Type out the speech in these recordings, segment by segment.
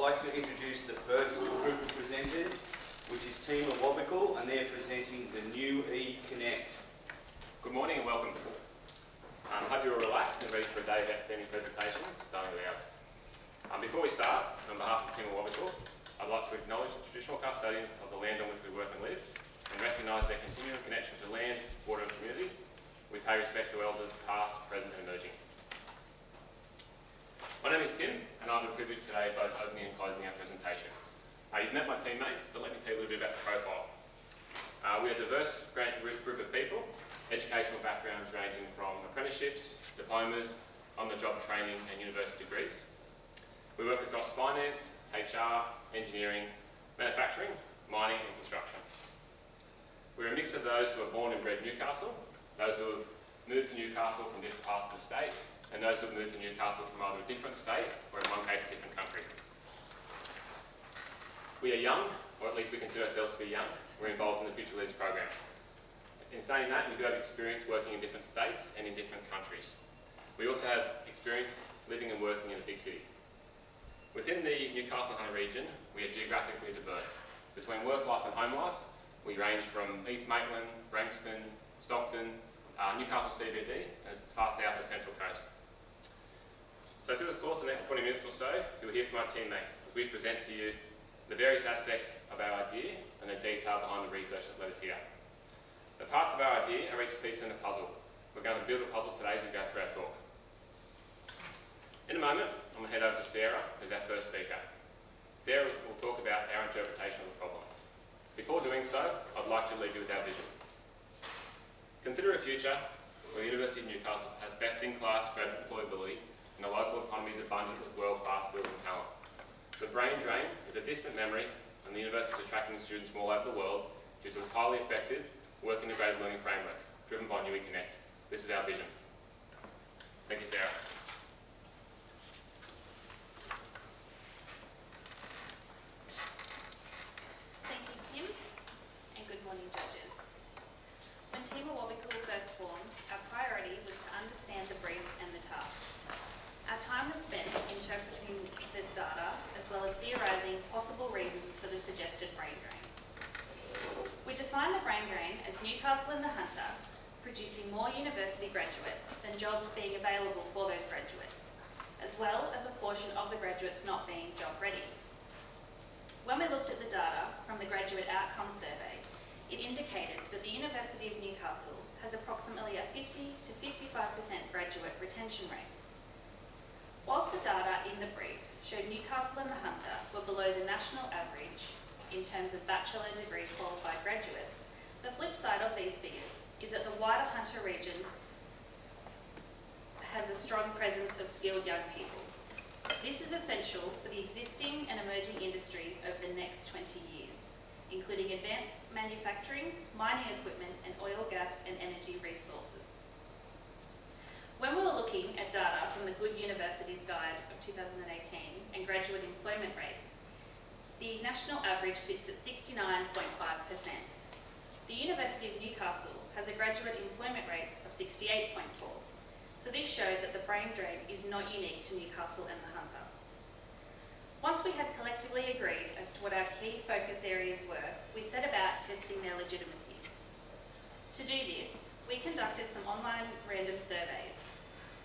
like to introduce the first group of presenters, which is Team Awabakal, and they're presenting the new eConnect. Good morning and welcome. I hope you're all relaxed and ready for a day of outstanding presentations, starting with ours. Before we start, on behalf of Team Awabakal, I'd like to acknowledge the traditional custodians of the land on which we work and live, and recognise their continuing connection to land, water and community. We pay respect to elders past, present and emerging. My name is Tim, and I have the privilege today of both opening and closing our presentation. You've met my teammates, but let me tell you a little bit about the profile. We're a diverse group of people, educational backgrounds ranging from apprenticeships, diplomas, on-the-job training and university degrees. We work across finance, HR, engineering, manufacturing, mining and construction. We're a mix of those who are born and bred Newcastle, those who have moved to Newcastle from different parts of the state, and those who have moved to Newcastle from either a different state or in one case a different country. We are young, or at least we consider ourselves to be young. We're involved in the Future Leaders program. In saying that, we do have experience working in different states and in different countries. We also have experience living and working in a big city. Within the Newcastle-Hunter region, we are geographically diverse. Between work life and home life, we range from East Maitland, Branxton, Stockton, Newcastle CBD, and as far south as Central Coast. So through the course of the next 20 minutes or so, you will hear from our teammates as we present to you the various aspects of our idea and the detail behind the research that led us here. The parts of our idea are each a piece in a puzzle. We're going to build a puzzle today as we go through our talk. In a moment, I'm going to head over to Sarah, who's our first speaker. Sarah will talk about our interpretation of the problem. Before doing so, I'd like to leave you with our vision. Consider a future where the University of Newcastle has best-in-class graduate employability and the local economy is abundant with world-class skills and talent. The brain drain is a distant memory, and the university is attracting students from all over the world due to its highly effective, work-integrated learning framework, driven by New eConnect. This is our vision. Thank you, Sarah. Thank you, Tim, and good morning, judges. When Team Awabakal first formed, our priority was to understand the brief and the task. Our time was spent interpreting the data as well as theorising possible reasons for the suggested brain drain. We defined the brain drain as Newcastle and the Hunter producing more university graduates than jobs being available for those graduates, as well as a portion of the graduates not being job ready. When we looked at the data from the Graduate Outcome Survey, it indicated that the University of Newcastle has approximately a 50 to 55% graduate retention rate. Whilst the data in the brief showed Newcastle and the Hunter were below the national average in terms of bachelor degree qualified graduates, the flip side of these figures is that the wider Hunter region has a strong presence of skilled young people. This is essential for the existing and emerging industries over the next 20 years, including advanced manufacturing, mining equipment, and oil, gas, and energy resources. When we were looking at data from the Good Universities Guide of 2018 and graduate employment rates, the national average sits at 69.5%. The University of Newcastle has a graduate employment rate of 68.4%. So this showed that the brain drain is not unique to Newcastle and the Hunter. Once we had collectively agreed as to what our key focus areas were, we set about testing their legitimacy. To do this, we conducted some online random surveys.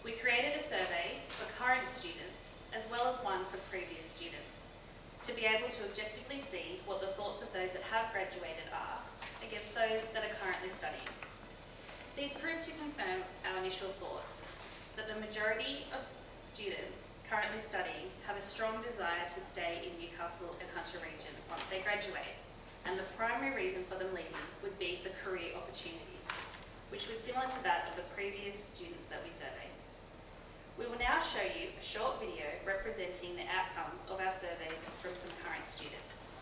We created a survey for current students as well as one for previous students to be able to objectively see what the thoughts of those that have graduated are against those that are currently studying. These proved to confirm our initial thoughts that the majority of students currently studying have a strong desire to stay in Newcastle and Hunter region once they graduate, and the primary reason for them leaving would be for career opportunities, which was similar to that of the previous students that we surveyed. We will now show you a short video representing the outcomes of our surveys from some current students.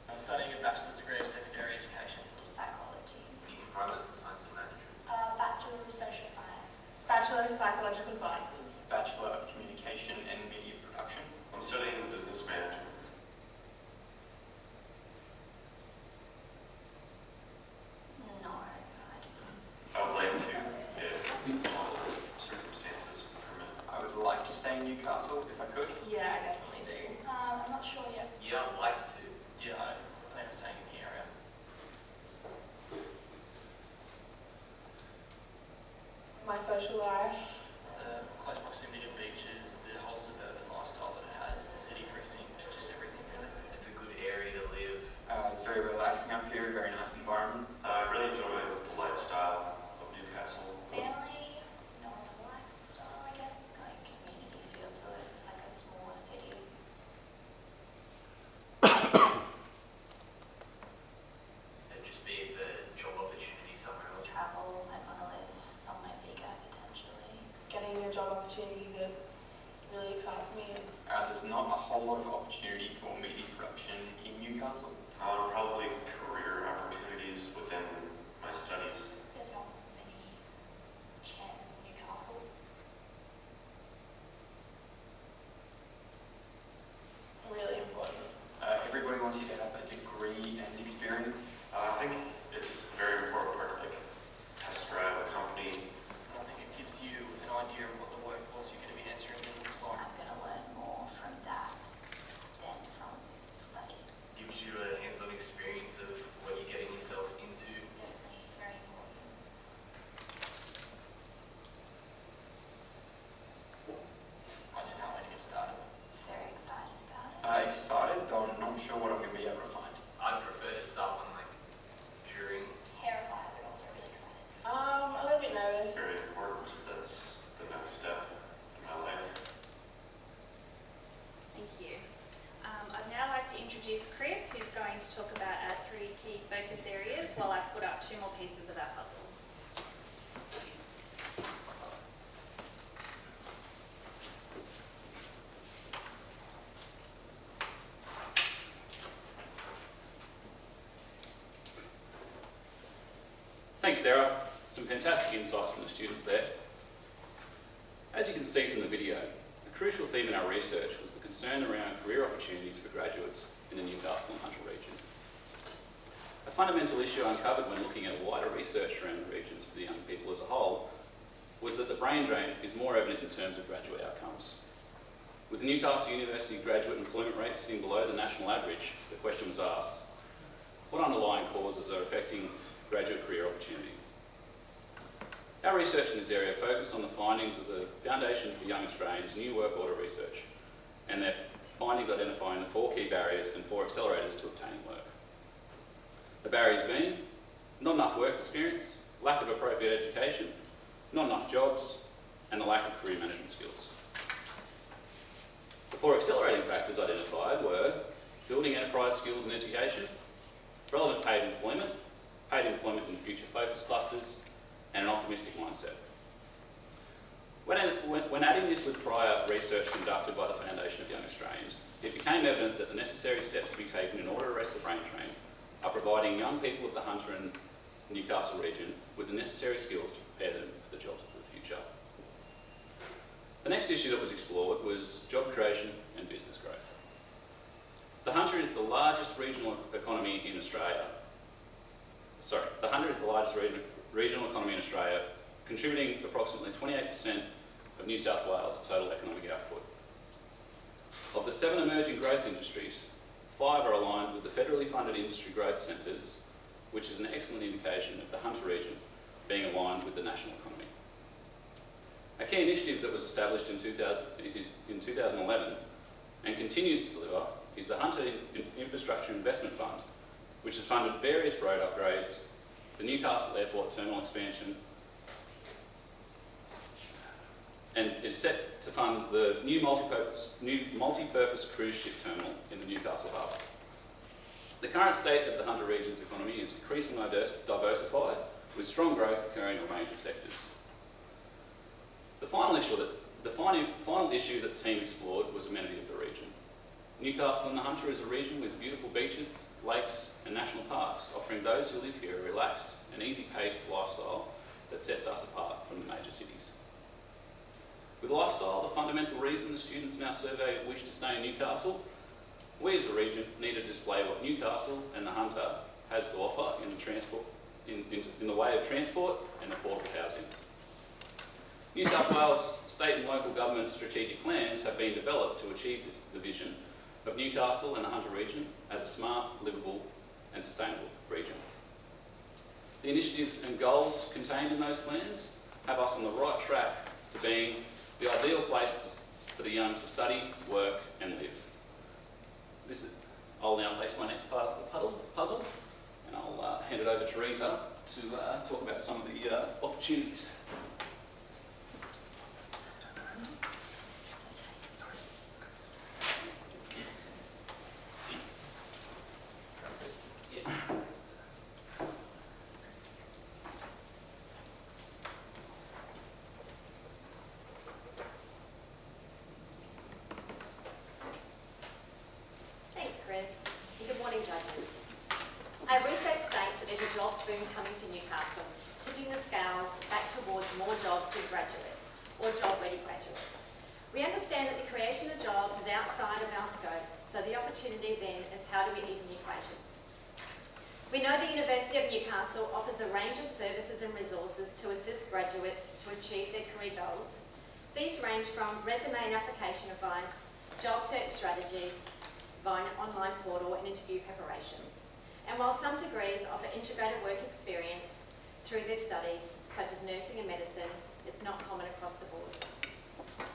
I'm studying a bachelor's degree of secondary education. Psychology. Environmental science and management. Bachelor of Social Sciences. Bachelor of Psychological Sciences. Bachelor of Communication and Media Production. I'm studying business management. No, I would like to, yeah, Newcastle, if I could? Yeah, I definitely do. I'm not sure yet. Yeah, I'd like to. Yeah, I plan on staying in the area. My social life. Close proximity to beaches, the whole suburban lifestyle that it has, the city precinct, just everything really. It's a good area to live. It's very relaxing up here, very nice environment. I really enjoy the lifestyle of Newcastle. Family, the lifestyle, I guess, like community feel to it. It's like a smaller city. And just be for job opportunity somewhere else. Travel, I want to live somewhere bigger potentially. Getting a job opportunity that really excites me. And There's not a whole lot of opportunity for media production in Newcastle. Probably career opportunities within my studies. There's not many chances in Newcastle. really important. Everybody wants you to have a degree and experience. I think it's a very important part, like, has to drive a company. And I think it gives you an idea of what the workforce you're going to be entering looks like. I'm going to learn more from that than from study. Gives you a hands-on experience of what you're getting yourself into. Definitely very important. I just can't wait to get started. Very excited about it. Excited, though I'm not sure what I'm going to be able to find. I'd prefer to start one like during. Terrified, but also really excited. A little bit nervous. Very important. That's the next step in my life. Thank you. I'd now like to introduce Chris, who's going to talk about our 3 key focus areas while I put up 2 more pieces of our puzzle. Thanks, Sarah. Some fantastic insights from the students there. As you can see from the video, a crucial theme in our research was the concern around career opportunities for graduates in the Newcastle and Hunter region. A fundamental issue uncovered when looking at wider research around the regions for the young people as a whole was that the brain drain is more evident in terms of graduate outcomes. With the Newcastle University graduate employment rate sitting below the national average, the question was asked, what underlying causes are affecting graduate career opportunity? Our research in this area focused on the findings of the Foundation for Young Australians' New Work Order research and their findings identifying the 4 key barriers and 4 accelerators to obtaining work. The barriers being not enough work experience, lack of appropriate education, not enough jobs, and the lack of career management skills. The 4 accelerating factors identified were building enterprise skills and education, relevant paid employment in future focus clusters, and an optimistic mindset. When adding this with prior research conducted by the Foundation of Young Australians, it became evident that the necessary steps to be taken in order to arrest the brain drain are providing young people of the Hunter and Newcastle region with the necessary skills to prepare them for the jobs of the future. The next issue that was explored was job creation and business growth. The Hunter is the largest regional economy in Australia. The Hunter is the largest regional economy in Australia, contributing approximately 28% of New South Wales' total economic output. Of the 7 emerging growth industries, 5 are aligned with the federally funded industry growth centres, which is an excellent indication of the Hunter region being aligned with the national economy. A key initiative that was established in 2011 and continues to deliver is the Hunter Infrastructure Investment Fund, which has funded various road upgrades, the Newcastle Airport terminal expansion, and is set to fund the new multi-purpose cruise ship terminal in the Newcastle harbour. The current state of the Hunter region's economy is increasingly diversified, with strong growth occurring in a range of sectors. The final issue that the team explored was amenity of the region. Newcastle and the Hunter is a region with beautiful beaches, lakes and national parks, offering those who live here a relaxed and easy-paced lifestyle that sets us apart from the major cities. With lifestyle the fundamental reason the students in our survey wish to stay in Newcastle, we as a region need to display what Newcastle and the Hunter has to offer in the way of transport and affordable housing. New South Wales state and local government strategic plans have been developed to achieve the vision of Newcastle and the Hunter region as a smart, livable and sustainable region. The initiatives and goals contained in those plans have us on the right track to being the ideal place for the young to study, work and live. I'll now place my next part of the puzzle and I'll hand it over to Rita to talk about some of the opportunities. Thanks, Chris. And good morning, judges. Our research states that there's a jobs boom coming to Newcastle, tipping the scales back towards more jobs than graduates or job-ready graduates. We understand that the creation of jobs is outside of our scope, so the opportunity then is how do we even the equation? We know the University of Newcastle offers a range of services and resources to assist graduates to achieve their career goals. These range from resume and application advice, job search strategies, via an online portal and interview preparation. And while some degrees offer integrated work experience through their studies, such as nursing and medicine, it's not common across the board.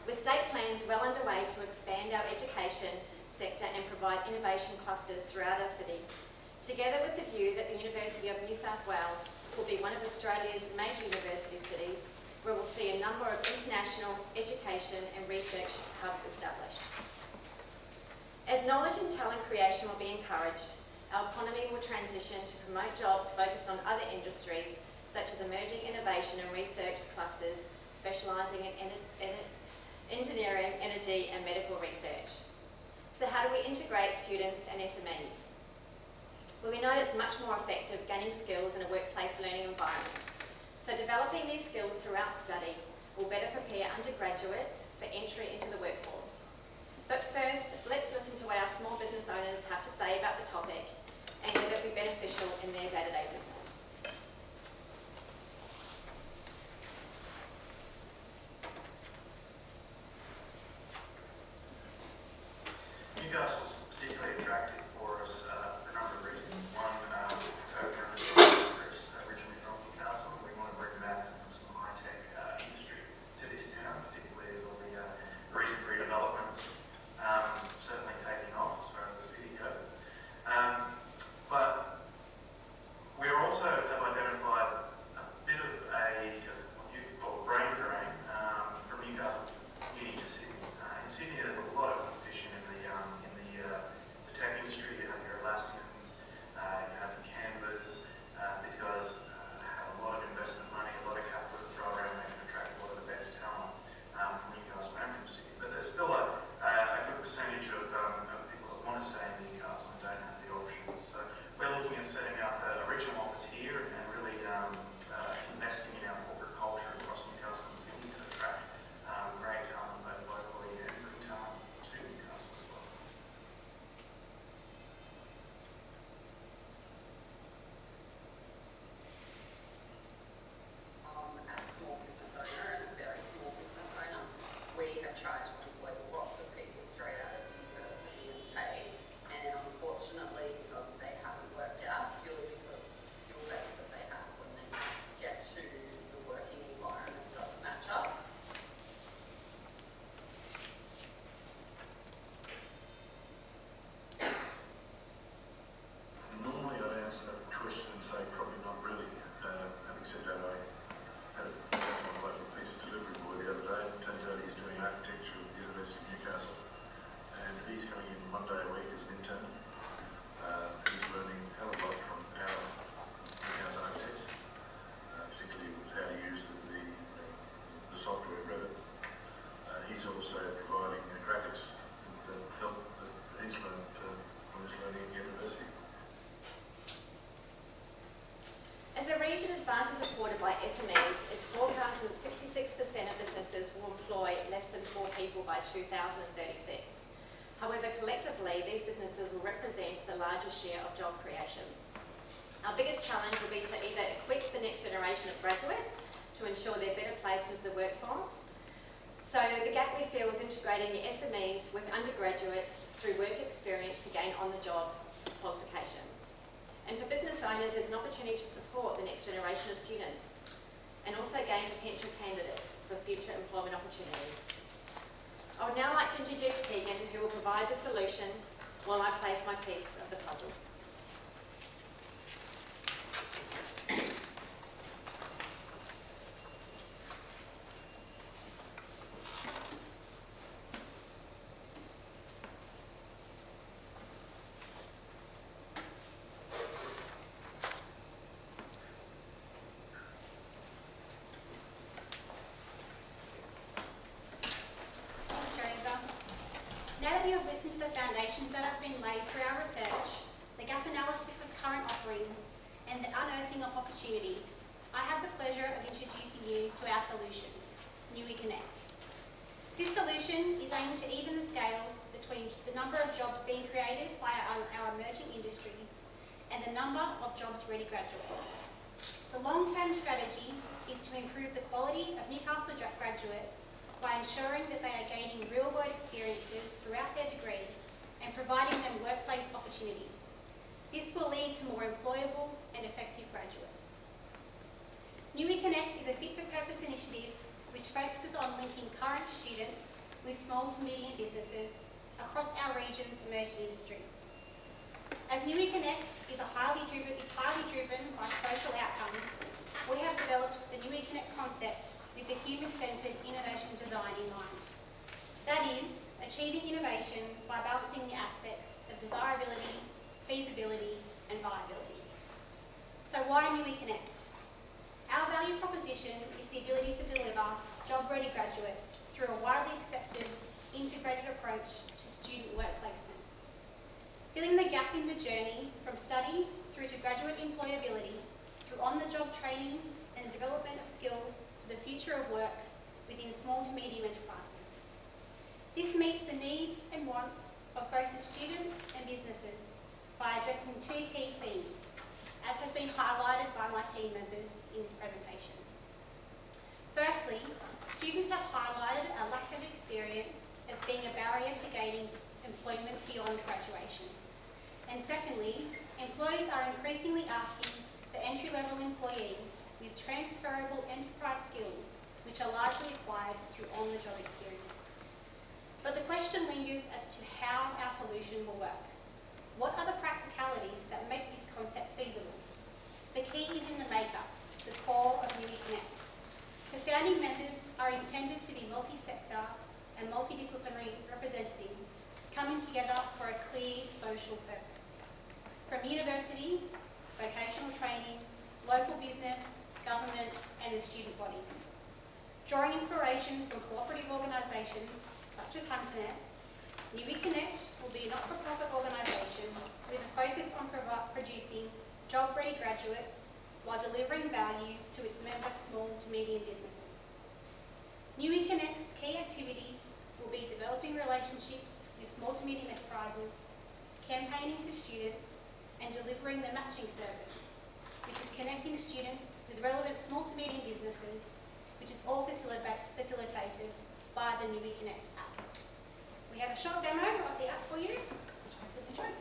With state plans well underway to expand our education sector and provide innovation clusters throughout our city, together with the view that the University of New South Wales will be one of Australia's major university cities, where we'll see a number of international education and research hubs established. As knowledge and talent creation will be encouraged, our economy will transition to promote jobs focused on other industries, such as emerging innovation and research clusters specialising in engineering, energy and medical research. So how do we integrate students and SMEs? Well, we know it's much more effective gaining skills in a workplace learning environment. So developing these skills throughout study will better prepare undergraduates for entry into the workforce. But first, let's listen to what our small business owners have to say about the topic and whether it will be beneficial in their day-to-day business. Newcastle is particularly attractive for us for a number of reasons. One, Chris, originally from Newcastle, we want to bring back some high-tech industry to this town, particularly as all the recent redevelopments certainly taking off as far as the city goes. But we also have identified a bit of what you call brain drain from Newcastle Uni to Sydney. In Sydney, there's a lot of competition in the tech industry. You have your Atlassians, you have your Canvas. These guys have a lot of investment money, a lot of capital to throw around. They can attract a lot of the best talent from Newcastle and from Sydney. But there's still a good percentage of people that want to stay in Newcastle and don't have the options. So we're looking at setting up a regional office here and really investing in our corporate culture across Newcastle and Sydney to attract great talent both locally and bring talent to Newcastle as well. As a small business owner and a very small business owner, we have tried to employ lots of people straight out of university and TAFE, and unfortunately they haven't worked out purely because the skill base that they have when they get to the working environment doesn't match up. Normally I'd answer that question and say probably not really. Having said that, I had a local pizza delivery boy the other day, and it turns out he's doing architecture at the University of Newcastle, and he's coming in one day a week as an intern. He's learning a hell of a lot from our in-house architects, particularly with how to use the software Revit. He's also providing graphics help that he's learned from his learning at university. As a region as vastly supported by SMEs, it's forecast that 66% of businesses will employ less than 4 people by 2036. However, collectively, these businesses will represent the largest share of job creation. Our biggest challenge will be to either equip the next generation of graduates to ensure they're better placed into the workforce, So the gap we feel is integrating the SMEs with undergraduates through work experience to gain on-the-job qualifications. And for business owners, there's an opportunity to support the next generation of students and also gain potential candidates for future employment opportunities. I would now like to introduce Tegan, who will provide the solution while I place my piece of the puzzle. Now that we have listened to the foundations that have been laid through our research, the gap analysis of current offerings, and the unearthing of opportunities, I have the pleasure of introducing you to our solution, NUI Connect. This solution is aimed to even the scales between the number of jobs being created by our emerging industries and the number of jobs-ready graduates. The long-term strategy is to improve the quality of Newcastle graduates by ensuring that they are gaining real-world experiences throughout their degree and providing them workplace opportunities. This will lead to more employable and effective graduates. NUI Connect is a fit-for-purpose initiative which focuses on linking current students with small to medium businesses across our region's emerging industries. As NUI Connect is highly driven by social outcomes, we have developed the NUI Connect concept with the human-centred innovation design in mind. That is, achieving innovation by balancing the aspects of desirability, feasibility and viability. So why NUI Connect? Our value proposition is the ability to deliver job-ready graduates through a widely accepted, integrated approach to student work placement. Filling the gap in the journey from study through to graduate employability, through on-the-job training and development of skills for the future of work within small to medium enterprises. This meets the needs and wants of both the students and businesses by addressing two key themes, as has been highlighted by my team members in this presentation. Firstly, students have highlighted a lack of experience as being a barrier to gaining employment beyond graduation. And secondly, employers are increasingly asking for entry-level employees with transferable enterprise skills which are largely acquired through on-the-job experience. But the question lingers as to how our solution will work. What are the practicalities that make this concept feasible? The key is in the makeup, the core of NUI Connect. The founding members are intended to be multi-sector and multidisciplinary representatives coming together for a clear social purpose. From university, vocational training, local business, government and the student body. Drawing inspiration from cooperative organisations such as HunterNet, NUI Connect will be a not-for-profit organisation with a focus on producing job-ready graduates while delivering value to its member small to medium businesses. NUI Connect's key activities will be developing relationships with small to medium enterprises, campaigning to students and delivering the matching service, which is connecting students with relevant small to medium businesses, which is all facilitated by the NUI Connect app. We have a short demo of the app for you, which I hope you enjoy.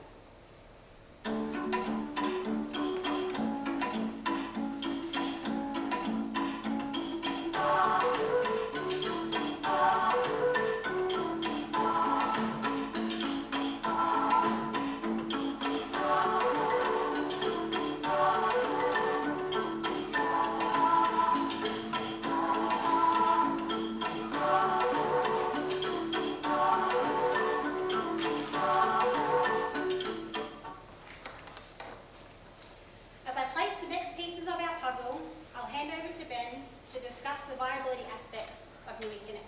As I place the next pieces of our puzzle, I'll hand over to Ben to discuss the viability aspects of NUI Connect.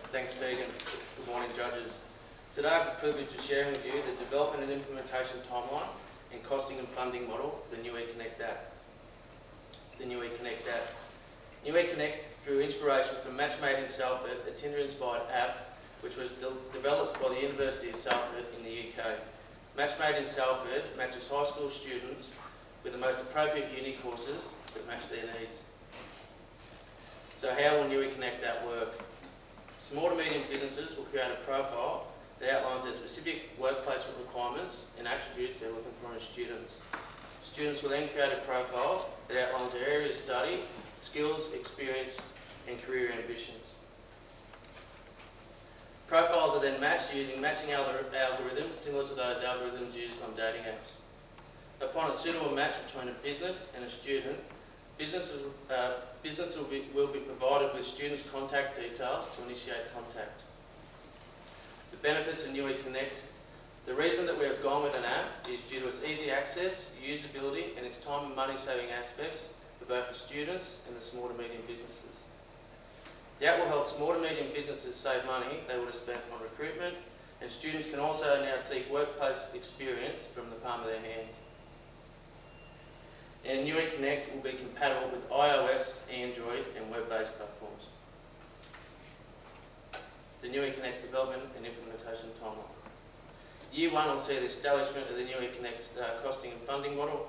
Thanks, Tegan. Good morning, judges. Today I have the privilege of sharing with you the development and implementation timeline and costing and funding model for the New eConnect app. The New eConnect app. New eConnect drew inspiration from Match Made in Salford, a Tinder-inspired app which was developed by the University of Salford in the UK. Match Made in Salford matches high school students with the most appropriate uni courses that match their needs. So how will New eConnect app work? Small to medium businesses will create a profile that outlines their specific workplace requirements and attributes they're looking for in students. Students will then create a profile that outlines their area of study, skills, experience and career ambitions. Profiles are then matched using matching algorithms similar to those algorithms used on dating apps. Upon a suitable match between a business and a student, businesses will be provided with students' contact details to initiate contact. The benefits of New eConnect. The reason that we have gone with an app is due to its easy access, usability and its time and money saving aspects for both the students and the small to medium businesses. The app will help small to medium businesses save money they would have spent on recruitment, and students can also now seek workplace experience from the palm of their hands. And New eConnect will be compatible with iOS, Android and web-based platforms. The New eConnect development and implementation timeline. Year 1 will see the establishment of the New eConnect costing and funding model,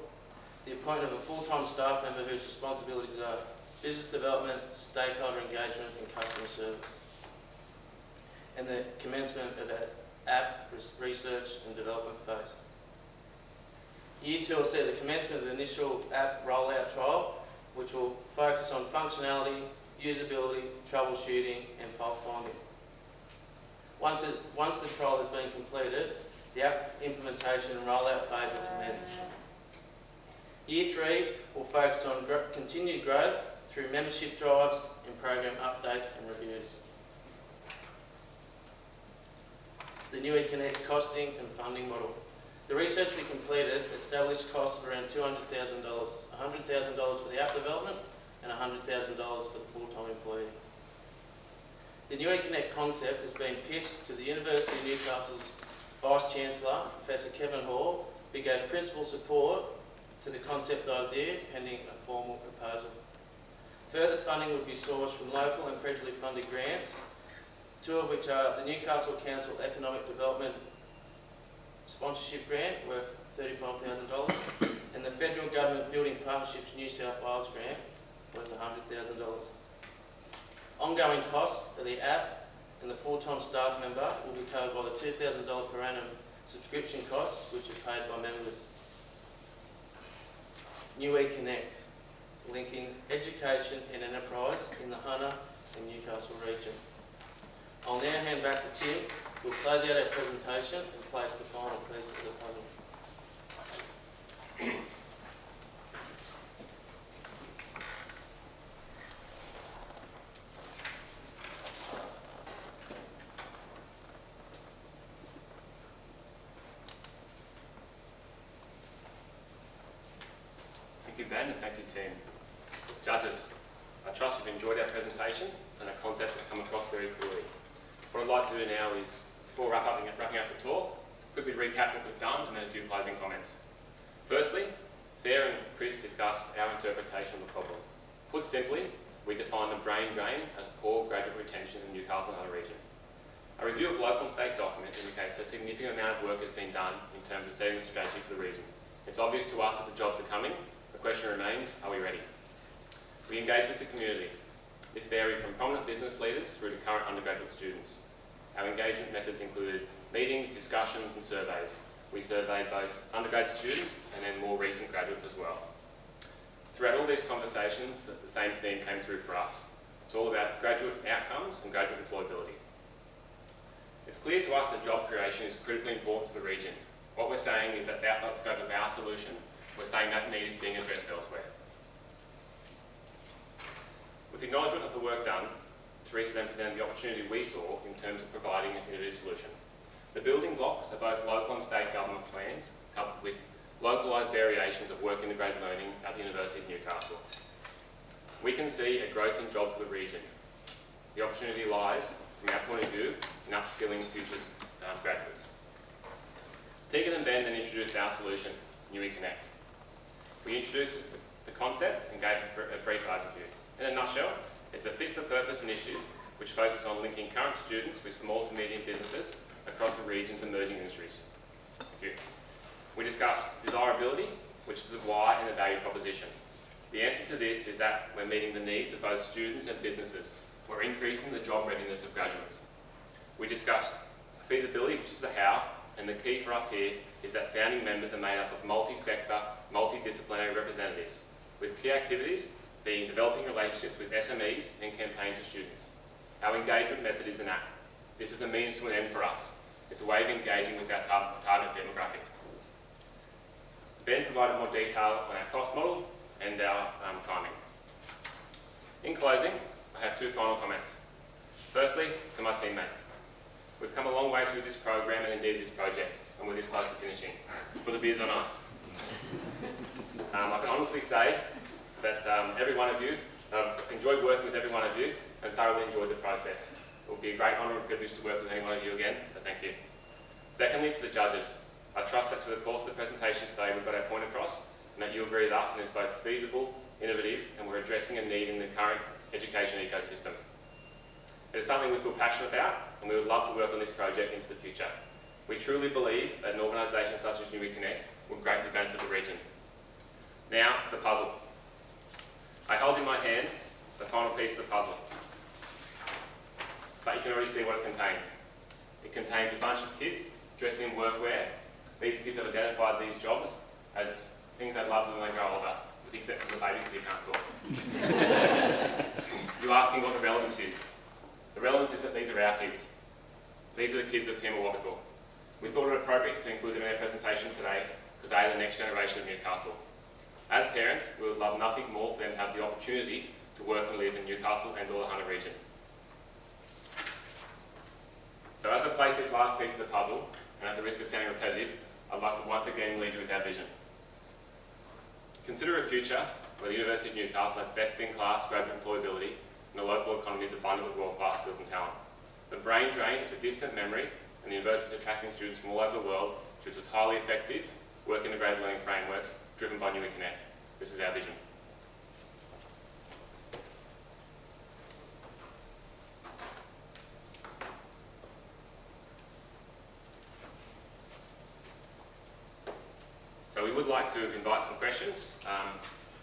the appointment of a full-time staff member whose responsibilities are business development, stakeholder engagement and customer service, and the commencement of the app research and development phase. Year 2 will see the commencement of the initial app rollout trial, which will focus on functionality, usability, troubleshooting and fault finding. Once the trial has been completed, the app implementation and rollout phase will commence. Year 3 will focus on continued growth through membership drives and program updates and reviews. The New eConnect costing and funding model. The research we completed established costs of around $200,000, $100,000 for the app development and $100,000 for the full-time employee. The New eConnect concept has been pitched to the University of Newcastle's Vice-Chancellor, Professor Kevin Hall, who gave principal support to the concept idea pending a formal proposal. Further funding would be sourced from local and federally funded grants, 2 of which are the Newcastle Council Economic Development Sponsorship Grant worth $35,000 and the Federal Government Building Partnerships New South Wales Grant worth $100,000. Ongoing costs of the app and the full-time staff member will be covered by the $2,000 per annum subscription costs which are paid by members. New eConnect, linking education and enterprise in the Hunter and Newcastle region. I'll now hand back to Tim, who will close out our presentation and place the final piece of the puzzle. Thank you, Ben, and thank you, team. Judges, I trust you've enjoyed our presentation and our concept has come across very clearly. What I'd like to do now is, before wrapping up the talk, quickly recap what we've done and then a few closing comments. Firstly, Sarah and Chris discussed our interpretation of the problem. Put simply, we define the brain drain as poor graduate retention in the Newcastle and Hunter region. A review of local and state documents indicates a significant amount of work has been done in terms of setting the strategy for the region. It's obvious to us that the jobs are coming. The question remains, are we ready? We engage with the community. This varied from prominent business leaders through to current undergraduate students. Our engagement methods included meetings, discussions and surveys. We surveyed both undergraduate students and then more recent graduates as well. Throughout all these conversations, the same theme came through for us. It's all about graduate outcomes and graduate employability. It's clear to us that job creation is critically important to the region. What we're saying is that's outside the scope of our solution. We're saying that need is being addressed elsewhere. With acknowledgement of the work done, Teresa then presented the opportunity we saw in terms of providing an innovative solution. The building blocks are both local and state government plans, coupled with localised variations of work integrated learning at the University of Newcastle. We can see a growth in jobs for the region. The opportunity lies, from our point of view, in upskilling future graduates. Tegan and Ben then introduced our solution, Newey Connect. We introduced the concept and gave a brief overview. In a nutshell, it's a fit-for-purpose initiative which focuses on linking current students with small to medium businesses across the region's emerging industries. Thank you. We discussed desirability, which is the why and the value proposition. The answer to this is that we're meeting the needs of both students and businesses. We're increasing the job readiness of graduates. We discussed feasibility, which is the how, and the key for us here is that founding members are made up of multi-sector, multidisciplinary representatives, with key activities being developing relationships with SMEs and campaigns to students. Our engagement method is an app. This is a means to an end for us. It's a way of engaging with our target demographic. Ben provided more detail on our cost model and our timing. In closing, I have two final comments. Firstly, to my teammates. We've come a long way through this program and indeed this project, and we're this close to finishing. Put the beers on us. I can honestly say that every one of you, I've enjoyed working with every one of you and thoroughly enjoyed the process. It will be a great honour and privilege to work with any one of you again, so thank you. Secondly, to the judges. I trust that through the course of the presentation today we've got our point across and that you agree with us and it's both feasible, innovative, and we're addressing a need in the current education ecosystem. It is something we feel passionate about and we would love to work on this project into the future. We truly believe that an organisation such as Newey Connect will greatly benefit the region. Now, the puzzle. I hold in my hands the final piece of the puzzle, but you can already see what it contains. It contains a bunch of kids dressed in workwear. These kids have identified these jobs as things they'd love to when they grow older, with the exception of the baby because you can't talk. You're asking what the relevance is. The relevance is that these are our kids. These are the kids of Timor Wabakal. We thought it appropriate to include them in our presentation today because they are the next generation of Newcastle. As parents, we would love nothing more for them to have the opportunity to work and live in Newcastle and or the Hunter region. So as I place this last piece of the puzzle, and at the risk of sounding repetitive, I'd like to once again leave you with our vision. Consider a future where the University of Newcastle has best-in-class graduate employability and the local economy is abundant with world-class skills and talent. The brain drain is a distant memory and the university is attracting students from all over the world due to its highly effective work-integrated learning framework driven by Newey Connect. This is our vision. So we would like to invite some questions.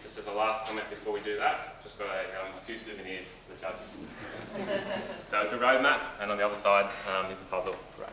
Just as a last comment before we do that, just got a few souvenirs for the judges. So it's a roadmap, and on the other side is the puzzle. Right.